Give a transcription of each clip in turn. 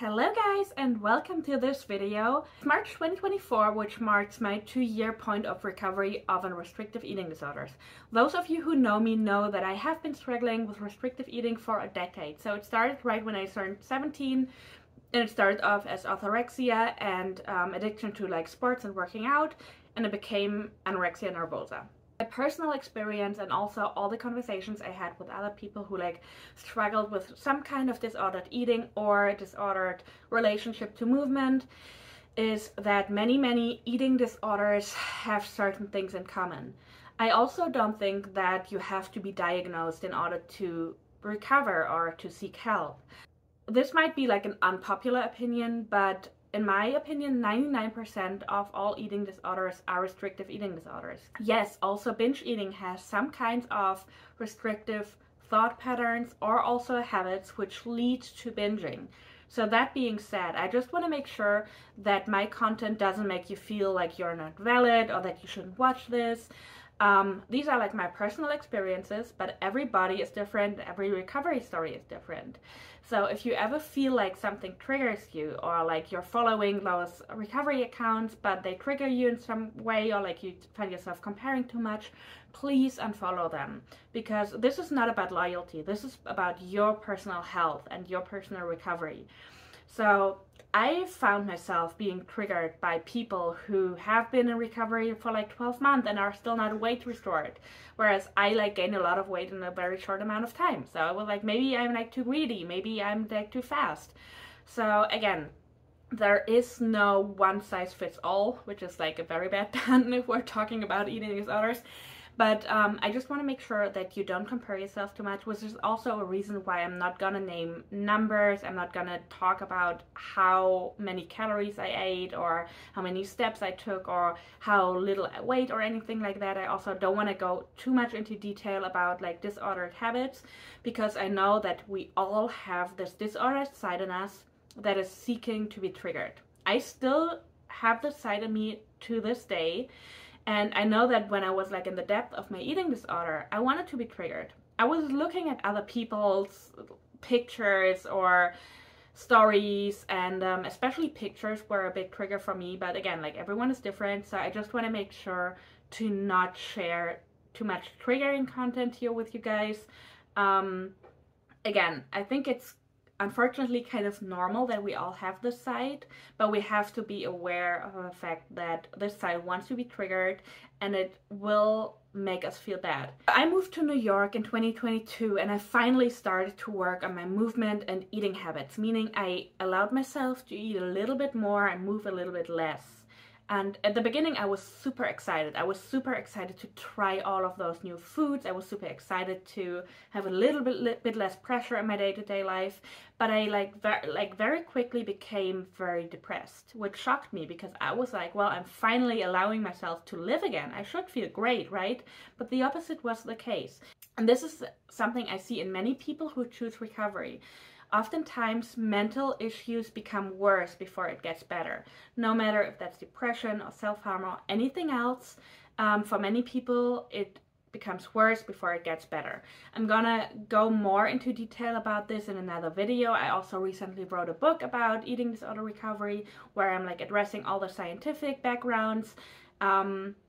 Hello guys and welcome to this video. It's March 2024, which marks my 2-year point of recovery of restrictive eating disorders. Those of you who know me know that I have been struggling with restrictive eating for a decade. So it started right when I turned 17 and it started off as orthorexia and addiction to like sports and working out, and it became anorexia nervosa. My personal experience and also all the conversations I had with other people who like struggled with some kind of disordered eating or disordered relationship to movement is that many eating disorders have certain things in common. I also don't think that you have to be diagnosed in order to recover or to seek help. This might be like an unpopular opinion, but in my opinion, 99% of all eating disorders are restrictive eating disorders. Yes, also binge eating has some kinds of restrictive thought patterns or also habits which lead to binging. So that being said, I just want to make sure that my content doesn't make you feel like you're not valid or that you shouldn't watch this. These are like my personal experiences, but everybody is different. Every recovery story is different. So if you ever feel like something triggers you, or like you're following those recovery accounts, but they trigger you in some way, or like you find yourself comparing too much, please unfollow them, because this is not about loyalty. This is about your personal health and your personal recovery. So I found myself being triggered by people who have been in recovery for like 12 months and are still not weight restored, whereas I like gained a lot of weight in a very short amount of time. So I was like, maybe I'm like too greedy, maybe I'm like too fast. So again, there is no one size fits all, which is like a very bad pun if we're talking about eating disorders. But I just want to make sure that you don't compare yourself too much, which is also a reason why I'm not gonna name numbers. I'm not gonna talk about how many calories I ate or how many steps I took or how little I weighed or anything like that. I also don't want to go too much into detail about like disordered habits, because I know that we all have this disordered side in us that is seeking to be triggered. I still have this side of me to this day. And I know that when I was like in the depth of my eating disorder, I wanted to be triggered. I was looking at other people's pictures or stories, and especially pictures were a big trigger for me. But again, like everyone is different. So I just want to make sure to not share too much triggering content here with you guys. Again, I think it's unfortunately kind of normal that we all have this side, but we have to be aware of the fact that this side wants to be triggered and it will make us feel bad. I moved to New York in 2022 and I finally started to work on my movement and eating habits, meaning I allowed myself to eat a little bit more and move a little bit less. And at the beginning, I was super excited. I was super excited to try all of those new foods. I was super excited to have a little bit less pressure in my day-to-day life. But I very quickly became very depressed, which shocked me, because I was like, well, I'm finally allowing myself to live again. I should feel great, right? But the opposite was the case. And this is something I see in many people who choose recovery. Oftentimes, mental issues become worse before it gets better. No matter if that's depression or self-harm or anything else, for many people, it becomes worse before it gets better. I'm gonna go more into detail about this in another video. I also recently wrote a book about eating disorder recovery, where I'm like addressing all the scientific backgrounds.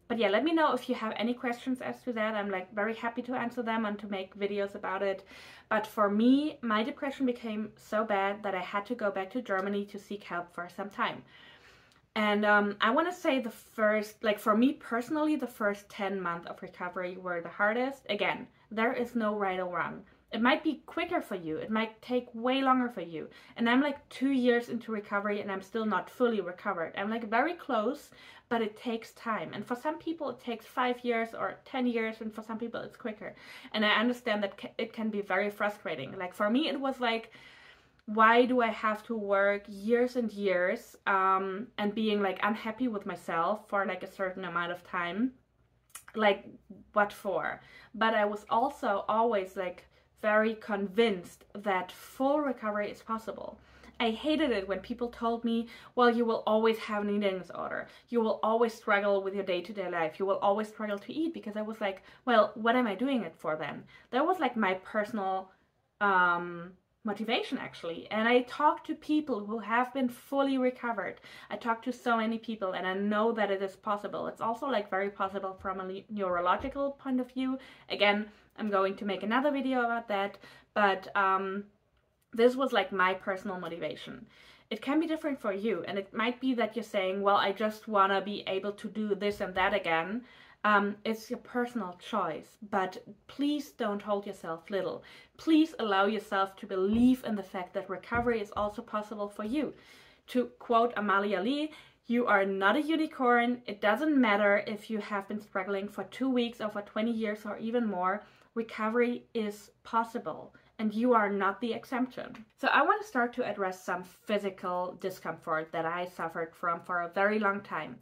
But yeah, let me know if you have any questions as to that. I'm like very happy to answer them and to make videos about it. But for me, my depression became so bad that I had to go back to Germany to seek help for some time. And I want to say the first, like for me personally, the first 10 months of recovery were the hardest. Again, there is no right or wrong. It might be quicker for you. It might take way longer for you. And I'm like 2 years into recovery and I'm still not fully recovered. I'm like very close, but it takes time. And for some people it takes 5 years or 10 years, and for some people it's quicker. And I understand that it can be very frustrating. Like for me, it was like, why do I have to work years and years and being like unhappy with myself for like a certain amount of time? Like, what for? But I was also always like very convinced that full recovery is possible. I hated it when people told me, well, you will always have an eating disorder. You will always struggle with your day-to-day life. You will always struggle to eat, because I was like, well, what am I doing it for then? That was like my personal motivation actually. And I talk to people who have been fully recovered. I talk to so many people, and I know that it is possible. It's also like very possible from a neurological point of view. Again, I'm going to make another video about that, but this was like my personal motivation. It can be different for you, and it might be that you're saying, well, I just want to be able to do this and that again. It's your personal choice, but please don't hold yourself little. Please allow yourself to believe in the fact that recovery is also possible for you. To quote Amalia Lee, you are not a unicorn. It doesn't matter if you have been struggling for 2 weeks or for 20 years or even more. Recovery is possible, and you are not the exception. So I want to start to address some physical discomfort that I suffered from for a very long time.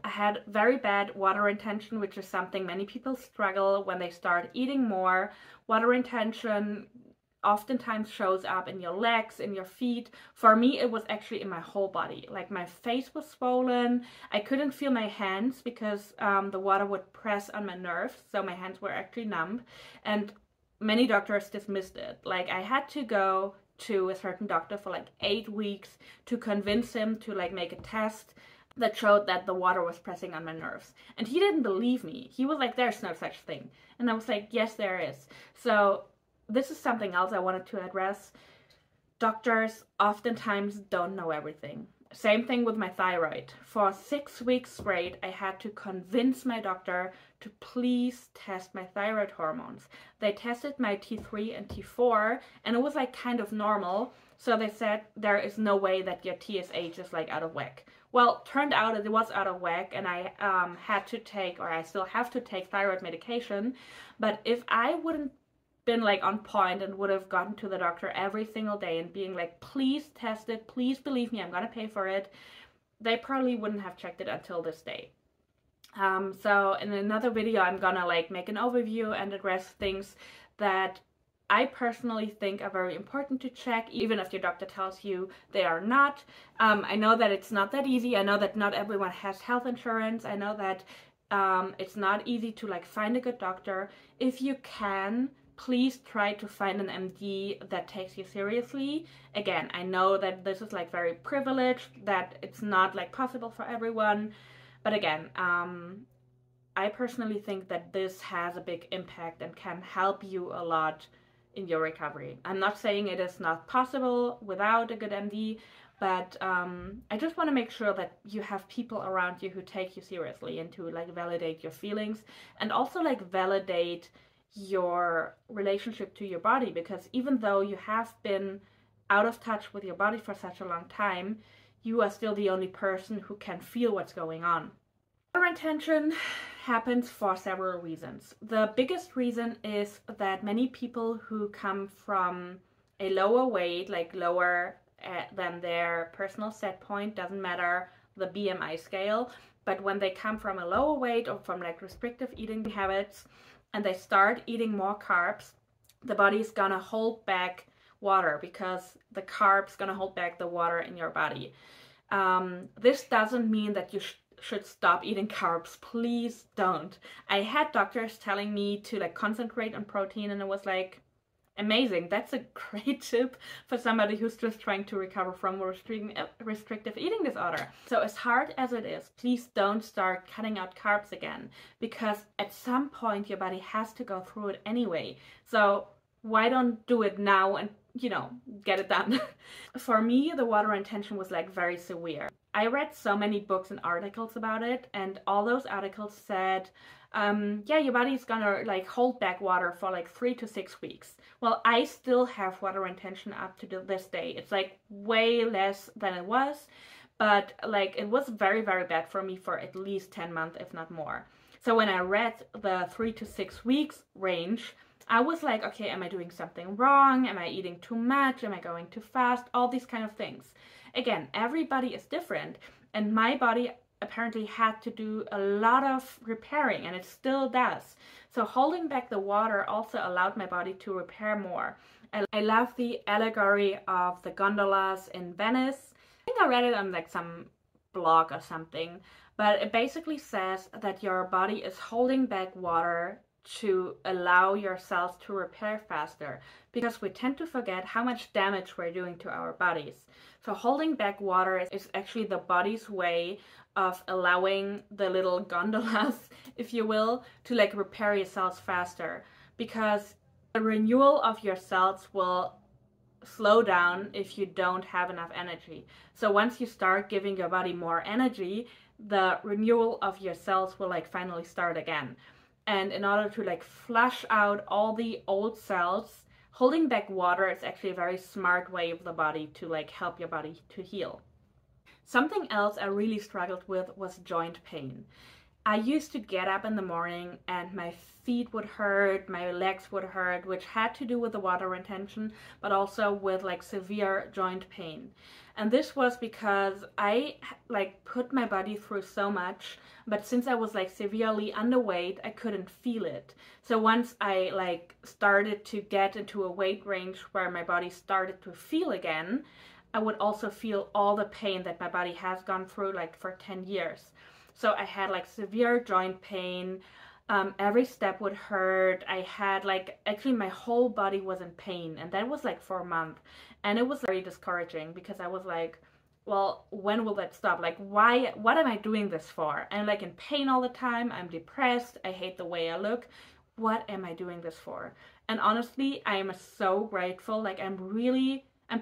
I had very bad water retention, which is something many people struggle when they start eating more. Water retention oftentimes shows up in your legs, in your feet. For me, it was actually in my whole body. Like my face was swollen. I couldn't feel my hands because the water would press on my nerves. So my hands were actually numb. And many doctors dismissed it. Like I had to go to a certain doctor for like 8 weeks to convince him to like make a test that showed that the water was pressing on my nerves. And he didn't believe me. He was like, there's no such thing. And I was like, yes, there is. So this is something else I wanted to address. Doctors oftentimes don't know everything. Same thing with my thyroid. For 6 weeks straight, I had to convince my doctor to please test my thyroid hormones. They tested my T3 and T4, and it was like kind of normal. So they said there is no way that your TSH is like out of whack. Well, turned out it was out of whack, and I had to take, or I still have to take thyroid medication. But if I wouldn't been like on point and would have gotten to the doctor every single day and being like, please test it, please believe me, I'm gonna pay for it, they probably wouldn't have checked it until this day. So in another video, I'm gonna like make an overview and address things that I personally think are very important to check, even if your doctor tells you they are not. I know that it's not that easy. I know that not everyone has health insurance. I know that it's not easy to like find a good doctor. If you can, please try to find an MD that takes you seriously. Again, I know that this is like very privileged, that it's not like possible for everyone. But again, I personally think that this has a big impact and can help you a lot in your recovery. I'm not saying it is not possible without a good MD, but I just want to make sure that you have people around you who take you seriously and to like validate your feelings and also like validate your relationship to your body, because even though you have been out of touch with your body for such a long time, you are still the only person who can feel what's going on. Water retention happens for several reasons. The biggest reason is that many people who come from a lower weight, like lower than their personal set point, doesn't matter the BMI scale, but when they come from a lower weight or from like restrictive eating habits and they start eating more carbs, the body's gonna hold back water because the carbs gonna hold back the water in your body. This doesn't mean that you should stop eating carbs. Please don't. I had doctors telling me to like concentrate on protein, and it was like, amazing. That's a great tip for somebody who's just trying to recover from a restrictive eating disorder. So as hard as it is, please don't start cutting out carbs again, because at some point your body has to go through it anyway. So why don't do it now and, you know, get it done? For me, the water retention was like very severe. I read so many books and articles about it, and all those articles said, yeah, your body's gonna like hold back water for like 3 to 6 weeks. Well, I still have water retention up to this day. It's like way less than it was, but like it was very, very bad for me for at least 10 months, if not more. So when I read the 3 to 6 weeks range, I was like, okay, am I doing something wrong? Am I eating too much? Am I going too fast? All these kind of things. Again, everybody is different, and my body apparently had to do a lot of repairing, and it still does. So holding back the water also allowed my body to repair more. I love the allegory of the gondolas in Venice. I think I read it on like some blog or something, but it basically says that your body is holding back water to allow your cells to repair faster, because we tend to forget how much damage we're doing to our bodies. So holding back water is actually the body's way of allowing the little gondolas, if you will, to like repair your cells faster, because the renewal of your cells will slow down if you don't have enough energy. So once you start giving your body more energy, the renewal of your cells will like finally start again. And in order to like flush out all the old cells, holding back water is actually a very smart way of the body to like help your body to heal. Something else I really struggled with was joint pain. I used to get up in the morning and my feet would hurt, my legs would hurt, which had to do with the water retention, but also with like severe joint pain. And this was because I like put my body through so much, but since I was like severely underweight, I couldn't feel it. So once I like started to get into a weight range where my body started to feel again, I would also feel all the pain that my body has gone through like for 10 years. So I had like severe joint pain. Every step would hurt. I had like, actually my whole body was in pain, and that was like for a month. And it was very discouraging because I was like, well, when will that stop? Like, what am I doing this for? I'm like in pain all the time. I'm depressed. I hate the way I look. What am I doing this for? And honestly, I am so grateful. Like I'm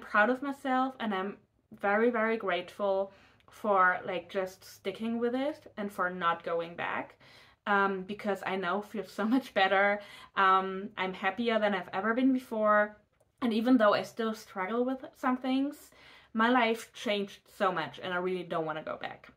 proud of myself, and I'm very, very grateful for like just sticking with it and for not going back, because I now feel so much better. I'm happier than I've ever been before, and even though I still struggle with some things, my life changed so much and I really don't want to go back.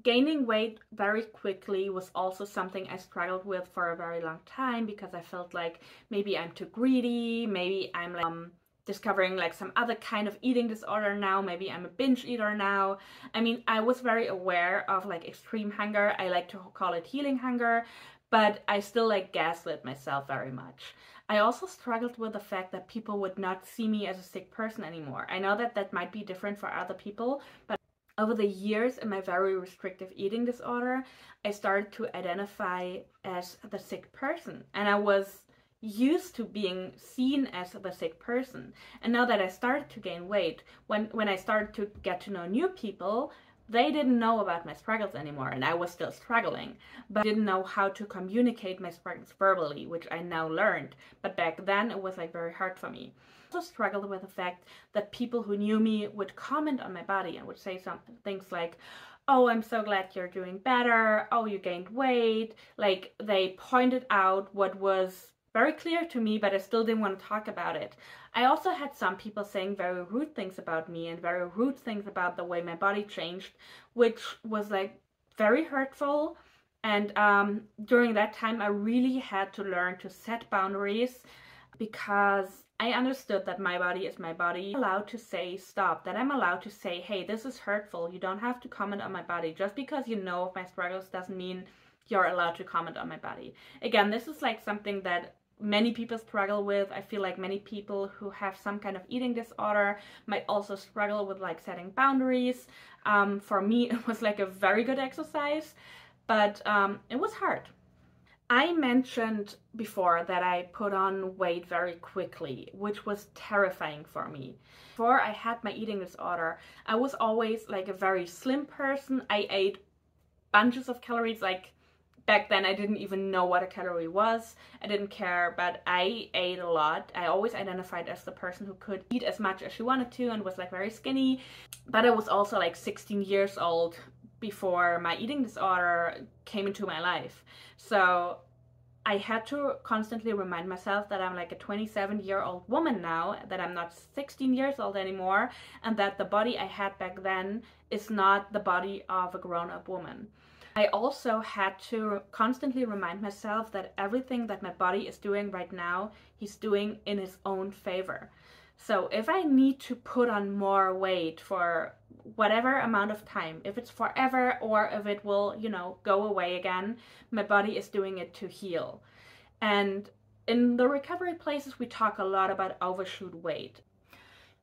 Gaining weight very quickly was also something I struggled with for a very long time, because I felt like maybe I'm too greedy, maybe I'm like discovering like some other kind of eating disorder now, maybe I'm a binge eater now. I mean, I was very aware of like extreme hunger. I like to call it healing hunger, but I still like gaslit myself very much. I also struggled with the fact that people would not see me as a sick person anymore. I know that that might be different for other people, but over the years in my very restrictive eating disorder, I started to identify as the sick person, and I was used to being seen as the sick person. And now that I started to gain weight, when I started to get to know new people, they didn't know about my struggles anymore, and I was still struggling, but I didn't know how to communicate my struggles verbally, which I now learned. But back then it was like very hard for me. I also struggled with the fact that people who knew me would comment on my body and would say some things like, oh, I'm so glad you're doing better, oh, you gained weight. Like, they pointed out what was very clear to me, but I still didn't want to talk about it. I also had some people saying very rude things about me and very rude things about the way my body changed, which was like very hurtful. And during that time, I really had to learn to set boundaries, because I understood that my body is my body. I'm allowed to say stop, that I'm allowed to say, hey, this is hurtful. You don't have to comment on my body. Just because you know of my struggles doesn't mean you're allowed to comment on my body. Again, this is like something that many people struggle with. I feel like many people who have some kind of eating disorder might also struggle with like setting boundaries. For me, it was like a very good exercise, but it was hard. I mentioned before that I put on weight very quickly, which was terrifying for me. Before I had my eating disorder, I was always like a very slim person. I ate bunches of calories. Like, back then I didn't even know what a calorie was. I didn't care, but I ate a lot. I always identified as the person who could eat as much as she wanted to and was like very skinny. But I was also like 16 years old before my eating disorder came into my life. So I had to constantly remind myself that I'm like a 27-year-old woman now, that I'm not 16 years old anymore, and that the body I had back then is not the body of a grown-up woman. I also had to constantly remind myself that everything that my body is doing right now, he's doing in his own favor. So if I need to put on more weight for whatever amount of time, if it's forever or if it will, you know, go away again, my body is doing it to heal. And in the recovery places, we talk a lot about overshoot weight.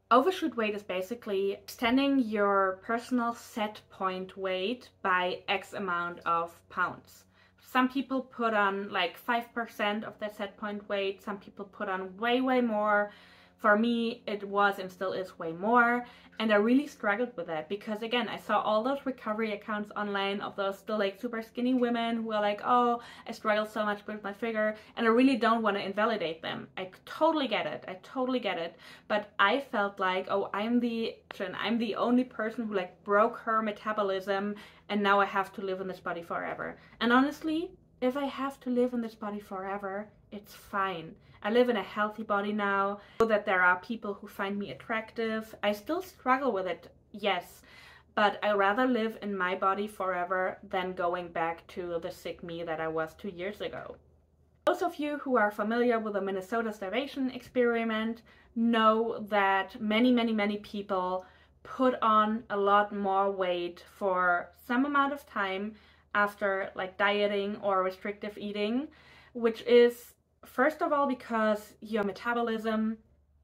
Overshoot weight is basically extending your personal set point weight by X amount of pounds. Some people put on like 5% of their set point weight. Some people put on way, way more. For me, it was and still is way more. And I really struggled with that because, again, I saw all those recovery accounts online of those still like super skinny women who are like, oh, I struggle so much with my figure. And I really don't want to invalidate them. I totally get it. I totally get it. But I felt like, oh, I'm the only person who like broke her metabolism and now I have to live in this body forever. And honestly, if I have to live in this body forever, it's fine. I live in a healthy body now. I know that there are people who find me attractive. I still struggle with it, yes, but I rather live in my body forever than going back to the sick me that I was 2 years ago. Those of you who are familiar with the Minnesota starvation experiment know that many people put on a lot more weight for some amount of time after like dieting or restrictive eating, which is first of all because your metabolism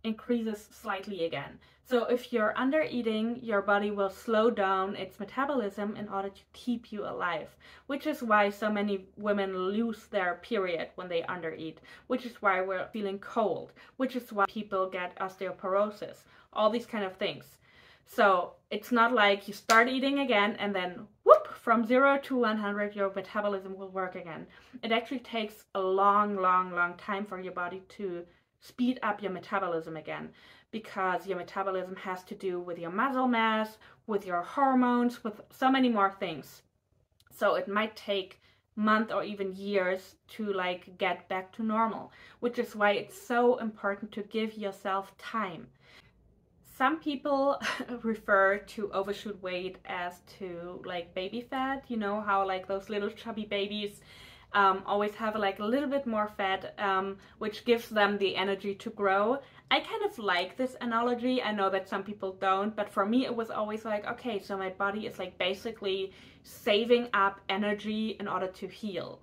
increases slightly again. So if you're under eating, your body will slow down its metabolism in order to keep you alive, which is why so many women lose their period when they under eat, which is why we're feeling cold, which is why people get osteoporosis, all these kind of things. So it's not like you start eating again and then whoop, from 0 to 100 your metabolism will work again. It actually takes a long time for your body to speed up your metabolism again, because your metabolism has to do with your muscle mass, with your hormones, with so many more things. So it might take months or even years to like get back to normal, which is why it's so important to give yourself time. Some people refer to overshoot weight as to like baby fat, you know how like those little chubby babies always have like a little bit more fat, which gives them the energy to grow. I kind of like this analogy. I know that some people don't, but for me it was always like, okay, so my body is like basically saving up energy in order to heal.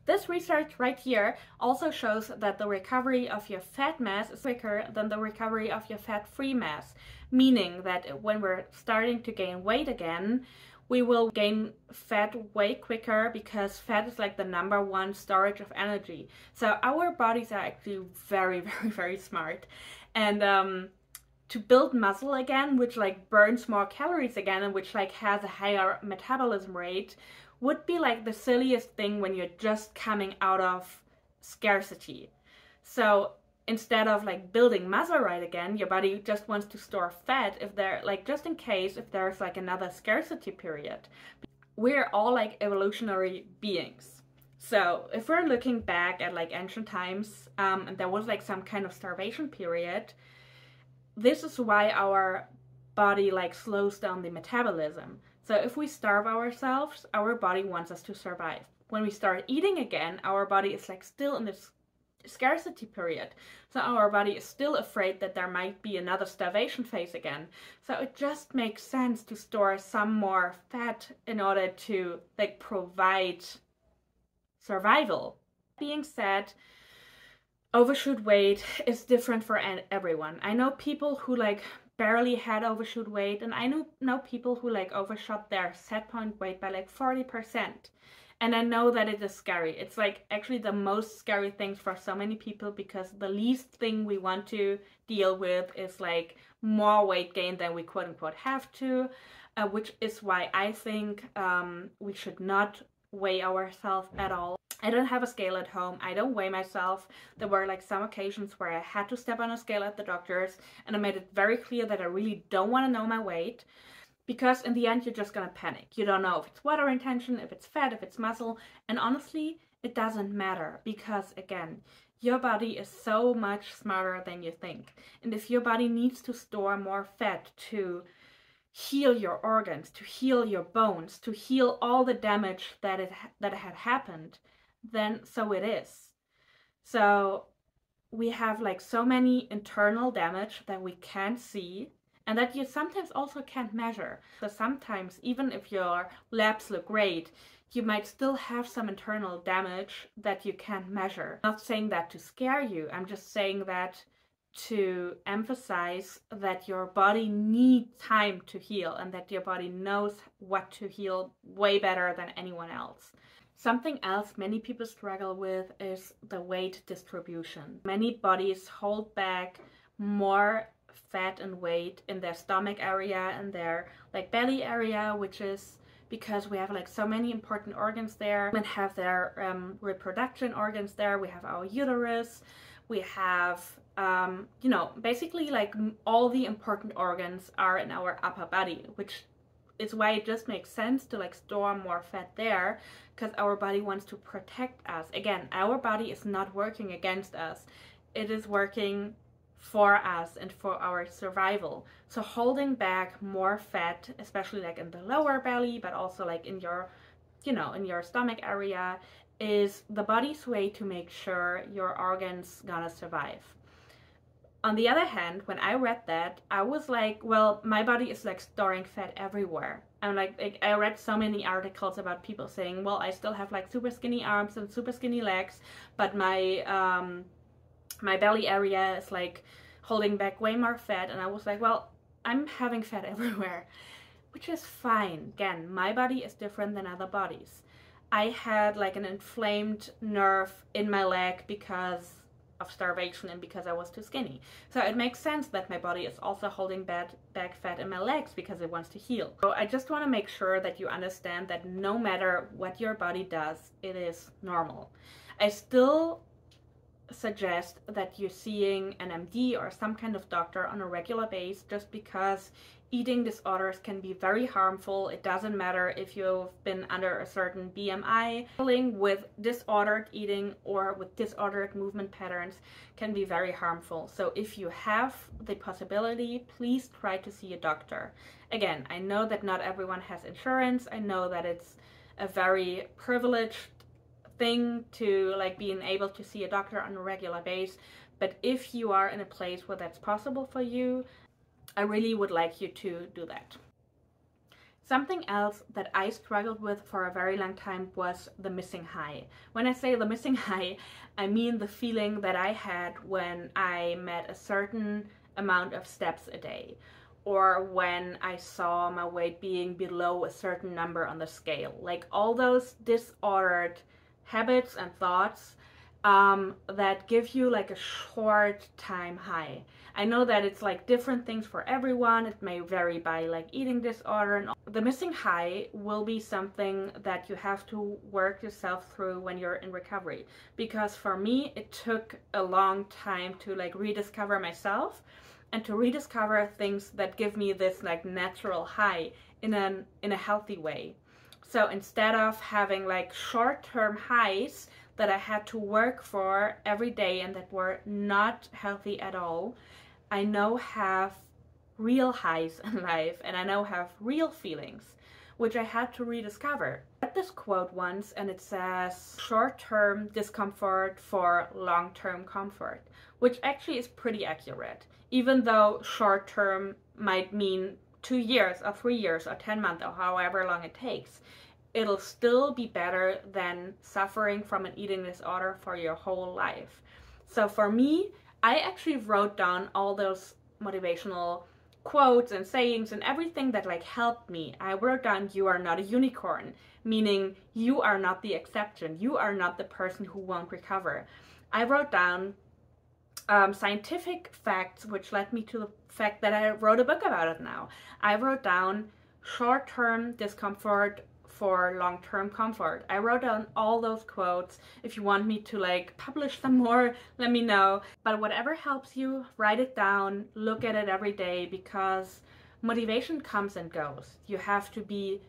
This research right here also shows that the recovery of your fat mass is quicker than the recovery of your fat-free mass, meaning that when we're starting to gain weight again, we will gain fat way quicker because fat is like the #1 storage of energy. So our bodies are actually very smart. And to build muscle again, which like burns more calories again and which like has a higher metabolism rate, would be like the silliest thing when you're just coming out of scarcity. So instead of like building muscle right again, your body just wants to store fat if there, like just in case if there's like another scarcity period. We're all like evolutionary beings. So if we're looking back at like ancient times, and there was like some kind of starvation period, this is why our body like slows down the metabolism. So if we starve ourselves, our body wants us to survive. When we start eating again, our body is like still in this scarcity period. So our body is still afraid that there might be another starvation phase again. So it just makes sense to store some more fat in order to like provide survival. Being said, overshoot weight is different for everyone. I know people who like barely had overshoot weight, and I know people who like overshot their set point weight by like 40%. And I know that it is scary. It's like actually the most scary thing for so many people, because the least thing we want to deal with is like more weight gain than we quote unquote have to, which is why I think we should not weigh ourselves at all. I don't have a scale at home. I don't weigh myself. There were like some occasions where I had to step on a scale at the doctor's, and I made it very clear that I really don't want to know my weight, because in the end you're just gonna panic. You don't know if it's water retention, if it's fat, if it's muscle, and honestly it doesn't matter, because again, your body is so much smarter than you think. And if your body needs to store more fat to heal your organs, to heal your bones, to heal all the damage that had happened, then so it is. So we have like so many internal damage that we can't see and that you sometimes also can't measure. So sometimes even if your labs look great, you might still have some internal damage that you can't measure. I'm not saying that to scare you, I'm just saying that to emphasize that your body needs time to heal and that your body knows what to heal way better than anyone else. Something else many people struggle with is the weight distribution. Many bodies hold back more fat and weight in their stomach area and their like belly area, which is because we have like so many important organs there. Women have their reproduction organs there. We have our uterus. We have, you know, basically like all the important organs are in our upper body, which is why it just makes sense to like store more fat there, because our body wants to protect us. Again, our body is not working against us. It is working for us and for our survival. So holding back more fat, especially like in the lower belly, but also like in your, you know, in your stomach area, is the body's way to make sure your organs gonna survive. On the other hand, when I read that, I was like, well, my body is like storing fat everywhere. I'm like I read so many articles about people saying, well, I still have like super skinny arms and super skinny legs, but my my belly area is like holding back way more fat. And I was like, well, I'm having fat everywhere, which is fine. Again, my body is different than other bodies. I had like an inflamed nerve in my leg because of starvation and because I was too skinny. So it makes sense that my body is also holding back fat in my legs because it wants to heal. So I just want to make sure that you understand that no matter what your body does, it is normal. I still suggest that you're seeing an MD or some kind of doctor on a regular basis, just because eating disorders can be very harmful. It doesn't matter if you've been under a certain BMI. Dealing with disordered eating or with disordered movement patterns can be very harmful. So if you have the possibility, please try to see a doctor. Again, I know that not everyone has insurance. I know that it's a very privileged thing to like being able to see a doctor on a regular basis, but if you are in a place where that's possible for you, I really would like you to do that. Something else that I struggled with for a very long time was the missing high. When I say the missing high, I mean the feeling that I had when I met a certain amount of steps a day, or when I saw my weight being below a certain number on the scale. Like all those disordered habits and thoughts that give you like a short time high. I know that it's like different things for everyone. It may vary by like eating disorder, and the missing high will be something that you have to work yourself through when you're in recovery. Because for me, it took a long time to like rediscover myself and to rediscover things that give me this like natural high in a healthy way. So instead of having like short-term highs that I had to work for every day and that were not healthy at all, I now have real highs in life, and I now have real feelings, which I had to rediscover. I read this quote once, and it says, short-term discomfort for long-term comfort, which actually is pretty accurate. Even though short-term might mean 2 years or 3 years or 10 months or however long it takes, it'll still be better than suffering from an eating disorder for your whole life. So for me, I actually wrote down all those motivational quotes and sayings and everything that like helped me. I wrote down, you are not a unicorn, meaning you are not the exception. You are not the person who won't recover. I wrote down scientific facts, which led me to the fact that I wrote a book about it now. I wrote down short-term discomfort for long-term comfort. I wrote down all those quotes. If you want me to like publish some more, let me know. But whatever helps you, write it down, look at it every day, because motivation comes and goes. You have to be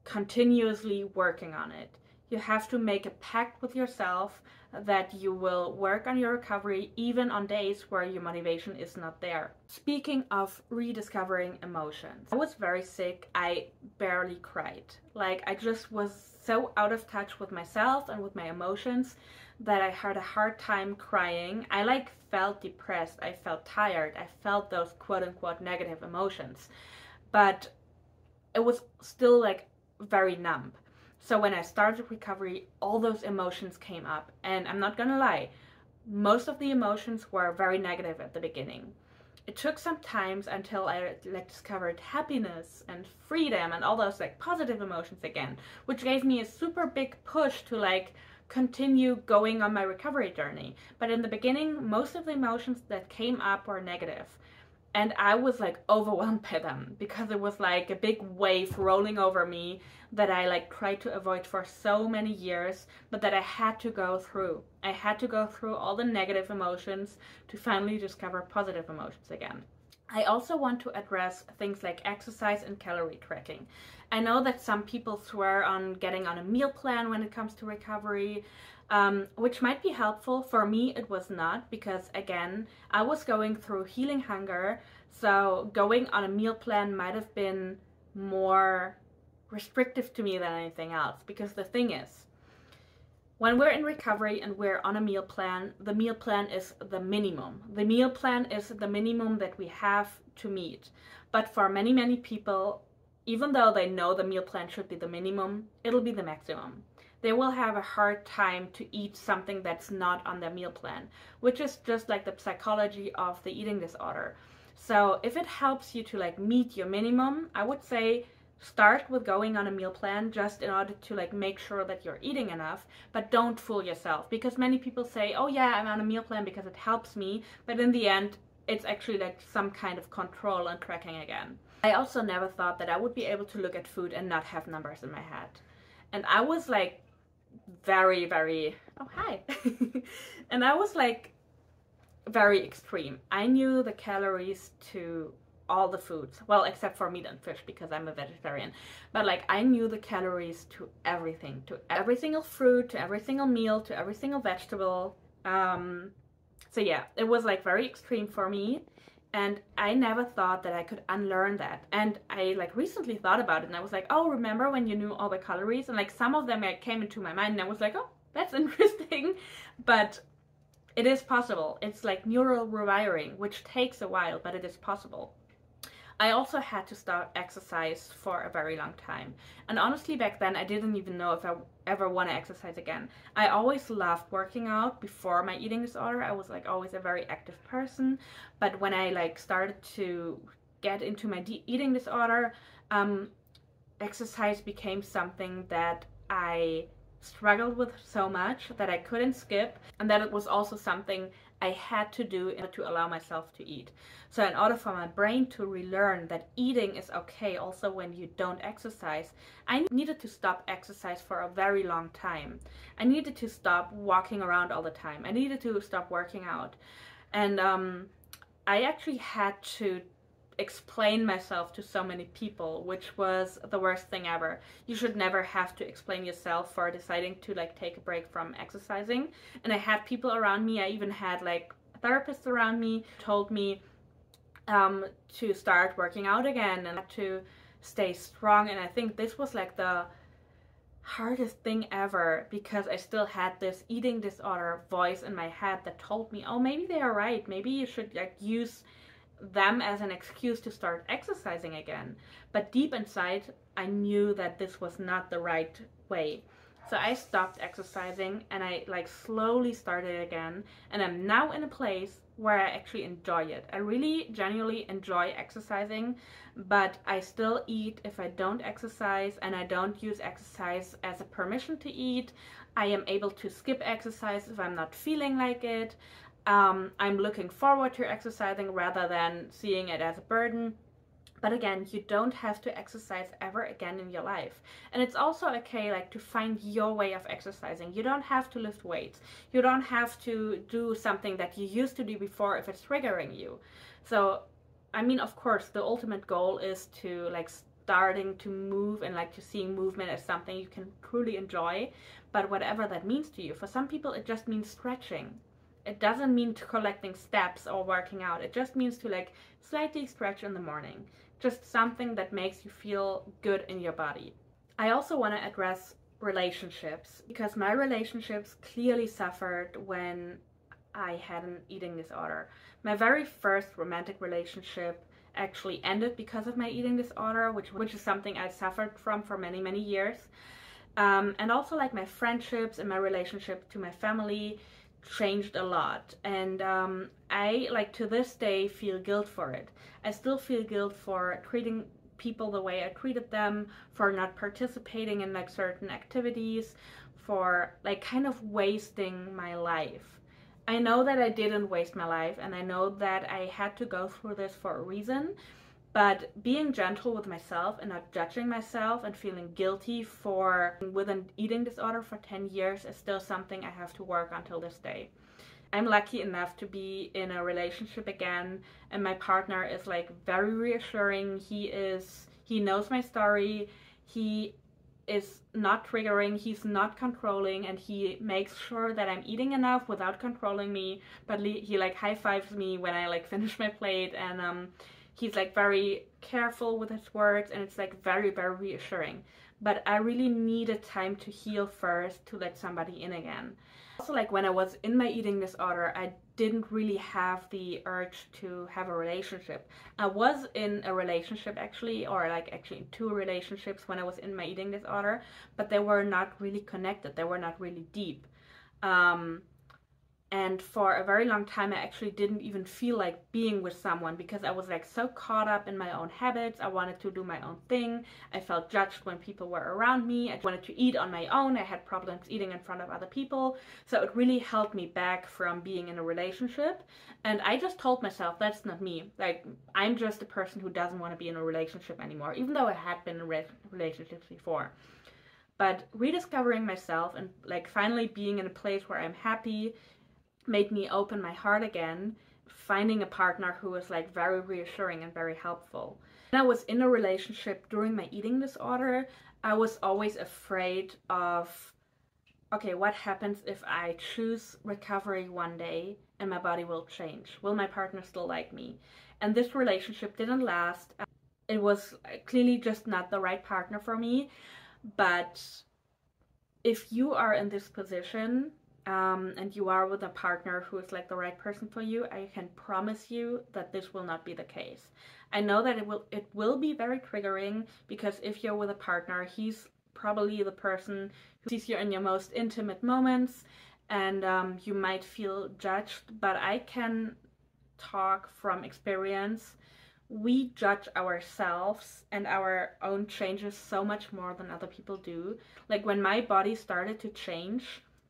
continuously working on it. You have to make a pact with yourself that you will work on your recovery even on days where your motivation is not there. Speaking of rediscovering emotions, I was very sick. I barely cried. Like, I just was so out of touch with myself and with my emotions that I had a hard time crying. I like felt depressed. I felt tired. I felt those quote-unquote negative emotions, but it was still like very numb. So when I started recovery, all those emotions came up, and I'm not gonna lie, most of the emotions were very negative at the beginning. it took some time until I like discovered happiness and freedom and all those like positive emotions again, which gave me a super big push to like continue going on my recovery journey. But in the beginning, most of the emotions that came up were negative. And I was like overwhelmed by them because it was like a big wave rolling over me that I like tried to avoid for so many years, but that I had to go through. I had to go through all the negative emotions to finally discover positive emotions again. I also want to address things like exercise and calorie tracking. I know that some people swear on getting on a meal plan when it comes to recovery, which might be helpful. For me, it was not, because again, I was going through healing hunger, so going on a meal plan might have been more restrictive to me than anything else. Because the thing is, when we're in recovery and we're on a meal plan, the meal plan is the minimum. The meal plan is the minimum that we have to meet. But for many, many people, even though they know the meal plan should be the minimum, it'll be the maximum. They will have a hard time to eat something that's not on their meal plan, which is just like the psychology of the eating disorder. So if it helps you to like meet your minimum, I would say start with going on a meal plan just in order to like make sure that you're eating enough, but don't fool yourself, because many people say, oh yeah, I'm on a meal plan because it helps me, but in the end, it's actually like some kind of control and tracking again. I also never thought that I would be able to look at food and not have numbers in my head. And I was like very, very, oh hi. And I was like very extreme. I knew the calories to all the foods, well, except for meat and fish because I'm a vegetarian, but like I knew the calories to everything, to every single fruit, to every single meal, to every single vegetable. So yeah, it was like very extreme for me, and I never thought that I could unlearn that. And I like recently thought about it, and I was like, oh, remember when you knew all the calories? And like some of them like came into my mind, and I was like, oh, that's interesting. But it is possible. It's like neural rewiring, which takes a while, but it is possible. I also had to start exercise for a very long time. And honestly, back then, I didn't even know if I ever want to exercise again. I always loved working out before my eating disorder. I was like always a very active person. But when I like started to get into my eating disorder, exercise became something that I struggled with so much that I couldn't skip, and that it was also something I had to do in order to allow myself to eat. So in order for my brain to relearn that eating is okay also when you don't exercise, I needed to stop exercise for a very long time. I needed to stop walking around all the time. I needed to stop working out. And I actually had to explain myself to so many people, which was the worst thing ever. You should never have to explain yourself for deciding to like take a break from exercising. And I had people around me, I even had like therapists around me, told me to start working out again and to stay strong. And I think this was like the hardest thing ever, because I still had this eating disorder voice in my head that told me, oh, maybe they are right, maybe you should like use them as an excuse to start exercising again. But deep inside, I knew that this was not the right way. So I stopped exercising and I like slowly started again, and I'm now in a place where I actually enjoy it. I really genuinely enjoy exercising, but I still eat if I don't exercise, and I don't use exercise as a permission to eat. I am able to skip exercise if I'm not feeling like it. I'm looking forward to exercising rather than seeing it as a burden. But again, you don't have to exercise ever again in your life. And it's also okay like to find your way of exercising. You don't have to lift weights. You don't have to do something that you used to do before if it's triggering you. So, I mean, of course, the ultimate goal is to like starting to move and like to seeing movement as something you can truly enjoy. But whatever that means to you, for some people it just means stretching. It doesn't mean to collecting steps or working out. It just means to like slightly stretch in the morning. Just something that makes you feel good in your body. I also want to address relationships, because my relationships clearly suffered when I had an eating disorder. My very first romantic relationship actually ended because of my eating disorder, which is something I suffered from for many, many years. And also like my friendships and my relationship to my family changed a lot, and I, like, to this day feel guilt for it. I still feel guilt for treating people the way I treated them, for not participating in like certain activities, for like kind of wasting my life. I know that I didn't waste my life, and I know that I had to go through this for a reason, but being gentle with myself and not judging myself and feeling guilty for with an eating disorder for 10 years is still something I have to work on till this day. I'm lucky enough to be in a relationship again, and my partner is like very reassuring. He knows my story. He is not triggering, he's not controlling, and he makes sure that I'm eating enough without controlling me, but he like high fives me when I like finish my plate, and he's like very careful with his words, and it's like very, very reassuring. But I really needed time to heal first to let somebody in again. Also, like when I was in my eating disorder, I didn't really have the urge to have a relationship. I was in a relationship actually, or like actually in 2 relationships when I was in my eating disorder, but they were not really connected. They were not really deep. And for a very long time, I actually didn't even feel like being with someone because I was like so caught up in my own habits. I wanted to do my own thing. I felt judged when people were around me. I wanted to eat on my own. I had problems eating in front of other people. So it really held me back from being in a relationship. And I just told myself, that's not me. Like, I'm just a person who doesn't want to be in a relationship anymore, even though I had been in relationships before. But rediscovering myself and like finally being in a place where I'm happy made me open my heart again, finding a partner who was like very reassuring and very helpful. When I was in a relationship during my eating disorder, I was always afraid of, okay, what happens if I choose recovery one day and my body will change? Will my partner still like me? And this relationship didn't last. It was clearly just not the right partner for me. But if you are in this position, and you are with a partner who is like the right person for you, I can promise you that this will not be the case. I know that it will be very triggering, because if you're with a partner, he's probably the person who sees you in your most intimate moments, and you might feel judged, but I can talk from experience. We judge ourselves and our own changes so much more than other people do. Like when my body started to change,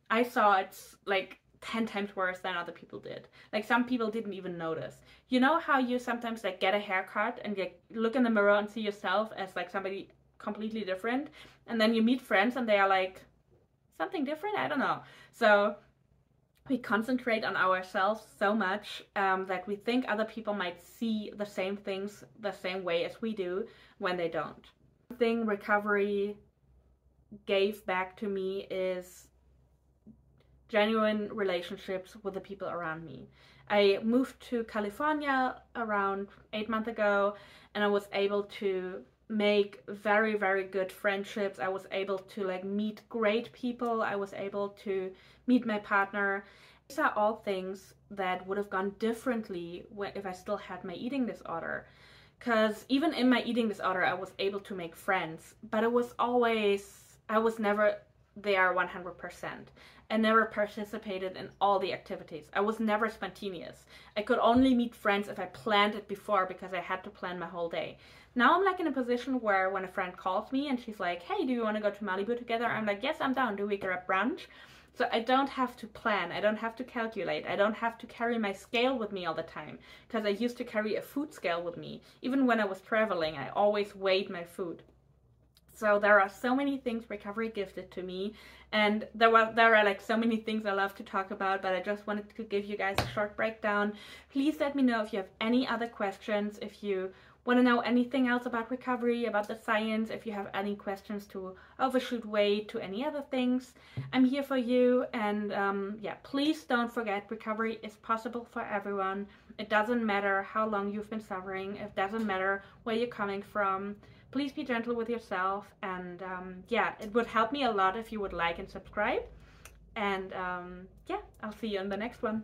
I saw it's like 10 times worse than other people did. Like some people didn't even notice. You know how you sometimes like get a haircut and you look in the mirror and see yourself as like somebody completely different, and then you meet friends and they are like, something different? I don't know. So we concentrate on ourselves so much that we think other people might see the same things the same way as we do when they don't. The thing recovery gave back to me is genuine relationships with the people around me. I moved to California around 8 months ago, and I was able to make very, very good friendships. I was able to like meet great people. I was able to meet my partner. These are all things that would have gone differently if I still had my eating disorder. Because even in my eating disorder, I was able to make friends, but I was never there 100%. I never participated in all the activities. I was never spontaneous. I could only meet friends if I planned it before, because I had to plan my whole day. Now I'm like in a position where when a friend calls me and she's like, hey, do you want to go to Malibu together? I'm like, yes, I'm down. Do we grab brunch? So I don't have to plan. I don't have to calculate. I don't have to carry my scale with me all the time, because I used to carry a food scale with me. Even when I was traveling, I always weighed my food. So there are so many things recovery gifted to me, and there are like so many things I love to talk about, but I just wanted to give you guys a short breakdown. Please let me know if you have any other questions, if you want to know anything else about recovery, about the science, if you have any questions to overshoot weight, to any other things. I'm here for you, and yeah, please don't forget, recovery is possible for everyone. It doesn't matter how long you've been suffering. It doesn't matter where you're coming from. Please be gentle with yourself, and yeah, it would help me a lot if you would like and subscribe. And yeah, I'll see you in the next one.